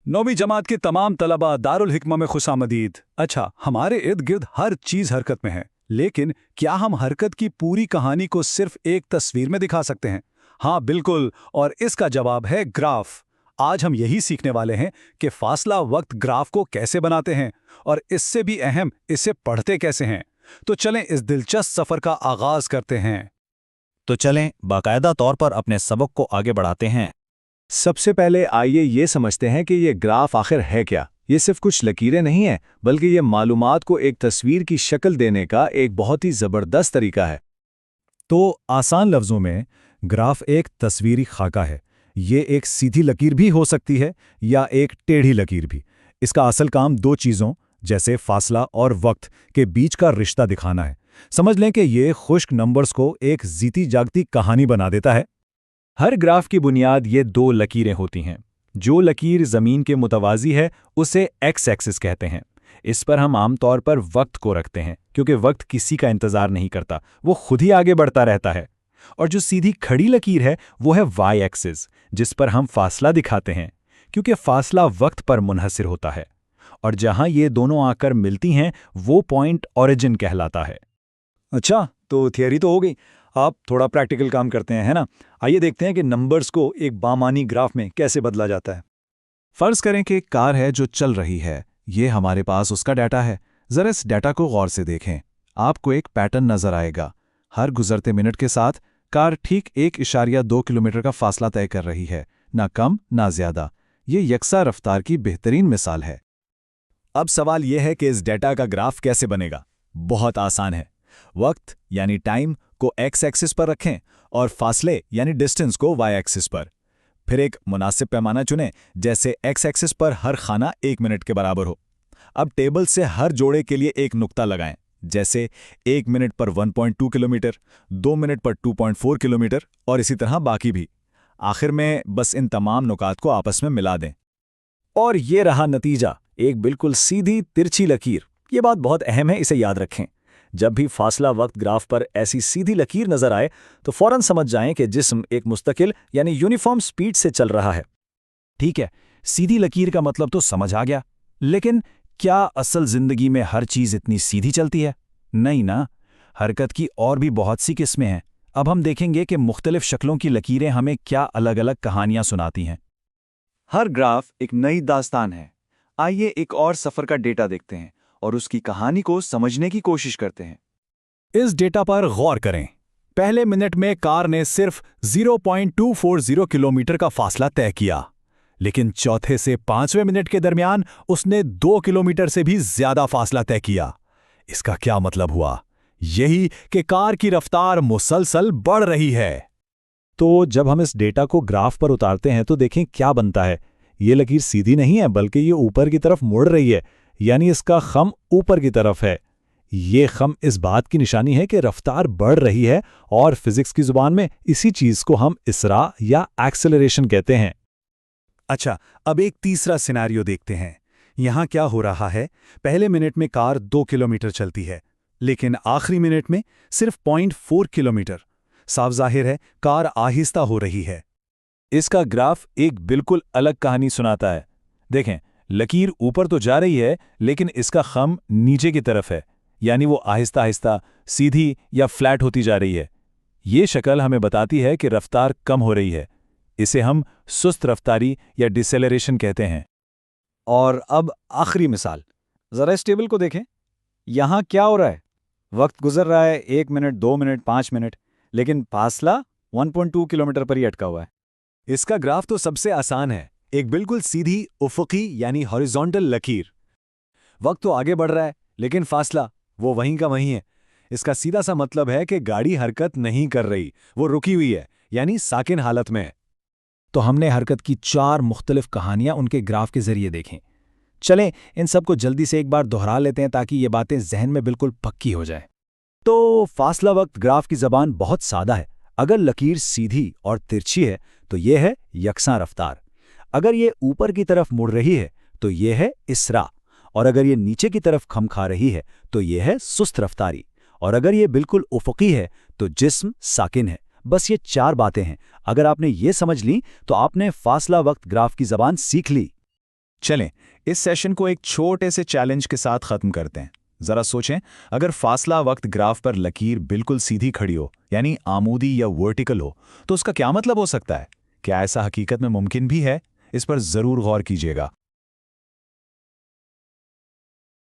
नौवीं जमात के तमाम तलबा दारुल हिकमा में खुशामदीद। अच्छा, हमारे इर्द गिर्द हर चीज हरकत में है, लेकिन क्या हम हरकत की पूरी कहानी को सिर्फ एक तस्वीर में दिखा सकते हैं? हाँ, बिल्कुल, और इसका जवाब है ग्राफ। आज हम यही सीखने वाले हैं कि फासला वक्त ग्राफ को कैसे बनाते हैं, और इससे भी अहम, इसे पढ़ते कैसे हैं। तो चलें इस दिलचस्प सफर का आगाज करते हैं। तो चलें बाकायदा तौर पर अपने सबक को आगे बढ़ाते हैं। सबसे पहले आइए ये समझते हैं कि ये ग्राफ आखिर है क्या। ये सिर्फ कुछ लकीरें नहीं हैं, बल्कि ये मालूमात को एक तस्वीर की शक्ल देने का एक बहुत ही ज़बरदस्त तरीका है। तो आसान लफ्ज़ों में ग्राफ एक तस्वीरी खाका है। ये एक सीधी लकीर भी हो सकती है या एक टेढ़ी लकीर भी। इसका असल काम दो चीज़ों जैसे फासला और वक्त के बीच का रिश्ता दिखाना है। समझ लें कि ये खुश्क नंबर्स को एक जीती जागती कहानी बना देता है। हर ग्राफ की बुनियाद ये दो लकीरें होती हैं। जो लकीर ज़मीन के मुतवाज़ी है उसे एक्स एक्सिस कहते हैं। इस पर हम आमतौर पर वक्त को रखते हैं, क्योंकि वक्त किसी का इंतज़ार नहीं करता, वो खुद ही आगे बढ़ता रहता है। और जो सीधी खड़ी लकीर है वो है वाई एक्सिस, जिस पर हम फासला दिखाते हैं, क्योंकि फासला वक्त पर मुनहसिर होता है। और जहां ये दोनों आकर मिलती हैं वो पॉइंट ओरिजिन कहलाता है। अच्छा, तो थियरी तो हो गई, आप थोड़ा प्रैक्टिकल काम करते हैं, है ना? आइए देखते हैं कि नंबर्स को एक बामानी ग्राफ में कैसे बदला जाता है। फ़र्ज़ करें कि एक कार है जो चल रही है। ये हमारे पास उसका डाटा है। ज़रा इस डाटा को गौर से देखें। आपको एक पैटर्न नज़र आएगा। हर गुजरते मिनट के साथ कार ठीक 1.2 किलोमीटर का फासला तय कर रही है, ना कम ना ज़्यादा। ये यकसा रफ्तार की बेहतरीन मिसाल है। अब सवाल यह है कि इस डेटा का ग्राफ कैसे बनेगा। बहुत आसान है। वक्त यानी टाइम को एक्स एक्सिस पर रखें और फासले यानी डिस्टेंस को वाई एक्सिस पर। फिर एक मुनासिब पैमाना चुनें, जैसे एक्स एक्सिस पर हर खाना 1 मिनट के बराबर हो। अब टेबल से हर जोड़े के लिए एक नुक्ता लगाएं, जैसे 1 मिनट पर 1.2 किलोमीटर, 2 मिनट पर 2.4 किलोमीटर और इसी तरह बाकी भी। आखिर में बस इन तमाम नुकात को आपस में मिला दें। और ये रहा नतीजा, एक बिल्कुल सीधी तिरछी लकीर। ये बात बहुत अहम है, इसे याद रखें। जब भी फासला वक्त ग्राफ पर ऐसी सीधी लकीर नजर आए तो फौरन समझ जाएं कि जिस्म एक मुस्तकिल यानी यूनिफॉर्म स्पीड से चल रहा है। ठीक है, सीधी लकीर का मतलब तो समझ आ गया, लेकिन क्या असल जिंदगी में हर चीज इतनी सीधी चलती है? नहीं ना। हरकत की और भी बहुत सी किस्में हैं। अब हम देखेंगे कि मुख्तलिफ शक्लों की लकीरें हमें क्या अलग अलग कहानियां सुनाती हैं। हर ग्राफ एक नई दास्तान है। आइए एक और सफ़र का डेटा देखते हैं और उसकी कहानी को समझने की कोशिश करते हैं। इस डेटा पर गौर करें। पहले मिनट में कार ने सिर्फ 0.240 किलोमीटर का फासला तय किया, लेकिन चौथे से 5वें मिनट के दरमियान उसने 2 किलोमीटर से भी ज्यादा फासला तय किया। इसका क्या मतलब हुआ? यही कि कार की रफ्तार मुसलसल बढ़ रही है। तो जब हम इस डेटा को ग्राफ पर उतारते हैं तो देखें क्या बनता है। ये लकीर सीधी नहीं है, बल्कि ये ऊपर की तरफ मुड़ रही है, यानी इसका खम ऊपर की तरफ है। ये खम इस बात की निशानी है कि रफ्तार बढ़ रही है, और फिजिक्स की जुबान में इसी चीज को हम इसरा या एक्सेलरेशन कहते हैं। अच्छा, अब एक तीसरा सिनेरियो देखते हैं। यहाँ क्या हो रहा है? पहले मिनट में कार 2 किलोमीटर चलती है, लेकिन आखिरी मिनट में सिर्फ 0.4 किलोमीटर। साफ जाहिर है कार आहिस्ता हो रही है। इसका ग्राफ एक बिल्कुल अलग कहानी सुनाता है। देखें, लकीर ऊपर तो जा रही है, लेकिन इसका खम नीचे की तरफ है, यानी वो आहिस्ता आहिस्ता सीधी या फ्लैट होती जा रही है। ये शक्ल हमें बताती है कि रफ्तार कम हो रही है। इसे हम सुस्त रफ्तारी या डिसेलरेशन कहते हैं। और अब आखिरी मिसाल, जरा इस टेबल को देखें। यहां क्या हो रहा है? वक्त गुजर रहा है 1 मिनट, 2 मिनट, 5 मिनट, लेकिन फासला 1.2 किलोमीटर पर ही अटका हुआ है। इसका ग्राफ तो सबसे आसान है, एक बिल्कुल सीधी उफ़क़ी यानी हॉरिजॉन्टल लकीर। वक्त तो आगे बढ़ रहा है, लेकिन फासला वो वहीं का वहीं है। इसका सीधा सा मतलब है कि गाड़ी हरकत नहीं कर रही, वो रुकी हुई है, यानी साकिन हालत में है। तो हमने हरकत की 4 मुख्तलिफ कहानियां उनके ग्राफ के जरिए देखें। चलें इन सबको जल्दी से एक बार दोहरा लेते हैं ताकि ये बातें जहन में बिल्कुल पक्की हो जाएं। तो फासला वक्त ग्राफ की जबान बहुत सादा है। अगर लकीर सीधी और तिरछी है तो यह है यकसां रफ्तार। अगर ये ऊपर की तरफ मुड़ रही है तो यह है इसरा, और अगर ये नीचे की तरफ खम खा रही है तो यह है सुस्त रफ्तारी, और अगर ये बिल्कुल उफ़क़ी है तो जिस्म साकिन है। बस ये 4 बातें हैं। अगर आपने ये समझ ली तो आपने फासला वक्त ग्राफ की जबान सीख ली। चलें इस सेशन को एक छोटे से चैलेंज के साथ खत्म करते हैं। जरा सोचें, अगर फासला वक्त ग्राफ पर लकीर बिल्कुल सीधी खड़ी हो, यानी आमूदी या वर्टिकल हो, तो उसका क्या मतलब हो सकता है? क्या ऐसा हकीकत में मुमकिन भी है? इस पर जरूर गौर कीजिएगा।